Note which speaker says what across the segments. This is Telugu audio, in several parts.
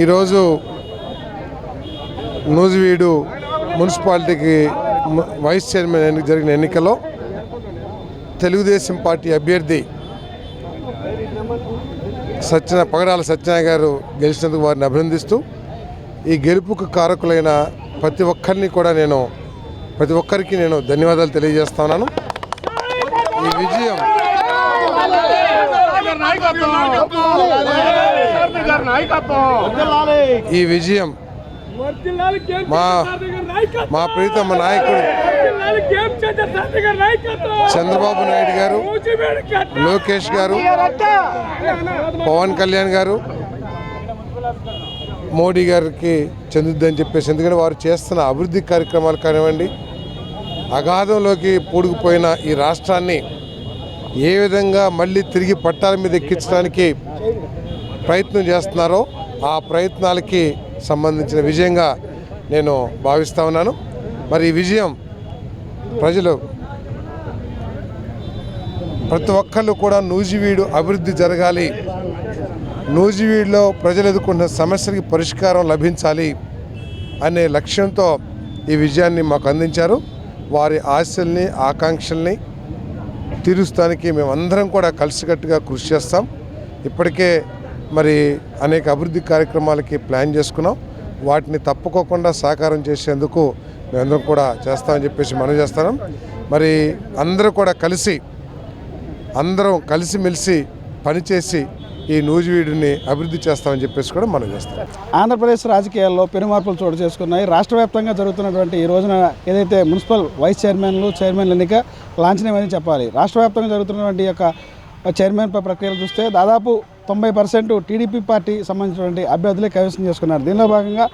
Speaker 1: ఈరోజు నూజివీడు మున్సిపాలిటీకి వైస్ చైర్మన్ జరిగిన ఎన్నికలో తెలుగుదేశం పార్టీ అభ్యర్థి పగడాల సత్యనారాయణ గారు గెలిచినందుకు వారిని అభినందిస్తూ ఈ గెలుపుకు కారకులైన ప్రతి ఒక్కరికి నేను ధన్యవాదాలు తెలియజేస్తున్నాను. ఈ విజయం మా ప్రీతమ నాయకుడు చంద్రబాబు నాయుడు గారు, లోకేష్ గారు, పవన్ కళ్యాణ్ గారు, మోడీ గారికి చెందుద్దని చెప్పేసి, ఎందుకంటే వారు చేస్తున్న అభివృద్ధి కార్యక్రమాలు కానివ్వండి, అగాధంలోకి పూడుకుపోయిన ఈ రాష్ట్రాన్ని ఏ విధంగా మళ్ళీ తిరిగి పట్టాల మీద ఎక్కించడానికి ప్రయత్నం చేస్తున్నారో ఆ ప్రయత్నాలకి సంబంధించిన విజయంగా నేను భావిస్తూ ఉన్నాను. మరి ఈ విజయం ప్రజలు ప్రతి ఒక్కళ్ళు కూడా నూజివీడు అభివృద్ధి జరగాలి, నూజివీడులో ప్రజలు ఎదుర్కొంటున్న సమస్యలకి పరిష్కారం లభించాలి అనే లక్ష్యంతో ఈ విజయాన్ని మాకు అందించారు. వారి ఆశల్ని ఆకాంక్షల్ని తీరుస్తానికి మేమందరం కూడా కలిసికట్టుగా కృషి చేస్తాం. ఇప్పటికే మరి అనేక అభివృద్ధి కార్యక్రమాలకి ప్లాన్ చేసుకున్నాం. వాటిని తప్పుకోకుండా సాకారం చేసేందుకు మేమందరం కూడా చేస్తామని చెప్పేసి మనం చేస్తాం. మరి అందరం కలిసిమెలిసి పనిచేసి ఈ నూజివీడుని అభివృద్ధి చేస్తామని చెప్పేసి కూడా మనం చేస్తాం.
Speaker 2: ఆంధ్రప్రదేశ్ రాజకీయాల్లో పెను మార్పులు చోటు చేసుకున్నాయి. రాష్ట్ర వ్యాప్తంగా జరుగుతున్నటువంటి ఈ రోజున ఏదైతే మున్సిపల్ వైస్ చైర్మన్ల ఎన్నిక లాంఛనమని చెప్పాలి. రాష్ట్ర వ్యాప్తంగా జరుగుతున్నటువంటి యొక్క చైర్మన్ ప్రక్రియలు చూస్తే దాదాపు 90% టీడీపీ పార్టీ సంబంధించినటువంటి అభ్యర్థులే కైవసం చేసుకున్నారు. దీనిలో భాగంగా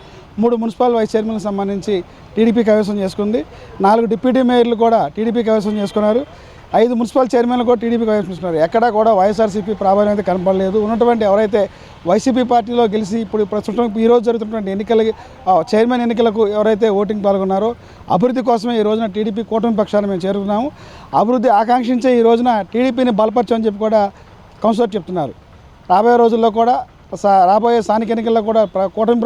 Speaker 2: 3 మున్సిపల్ వైస్ చైర్మన్లకు సంబంధించి టీడీపీ కైవసం చేసుకుంది. 4 డిప్యూటీ మేయర్లు కూడా టీడీపీ కైవసం చేసుకున్నారు. 5 మున్సిపల్ చైర్మన్లు కూడా టీడీపీ కైవసం చేసుకున్నారు. ఎక్కడా కూడా వైఎస్ఆర్సీపీ ప్రాబల్యం అయితే కనపడలేదు. ఉన్నటువంటి ఎవరైతే వైసీపీ పార్టీలో గెలిచి ఇప్పుడు ప్రస్తుతం ఈరోజు జరుగుతున్నటువంటి చైర్మన్ ఎన్నికలకు ఎవరైతే ఓటింగ్ పాల్గొన్నారో అభివృద్ధి కోసమే ఈ రోజున టీడీపీ కూటమి పక్షాన్ని మేము చేరుకున్నాము. అభివృద్ధి ఆకాంక్షించే ఈ రోజున టీడీపీని బలపరచమని చెప్పి కూడా కౌన్సిలర్ చెప్తున్నారు. రాబోయే రోజుల్లో కూడా రాబోయే స్థానిక ఎన్నికల్లో కూడా కూటమి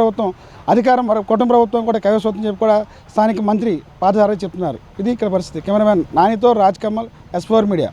Speaker 2: ప్రభుత్వం కూడా కైవసం చెప్పి కూడా స్థానిక మంత్రి పాదయాత్ర చెప్తున్నారు. ఇది ఇక్కడ పరిస్థితి. కెమెరామెన్ నానితో రాజ్ కమల్, S4 మీడియా.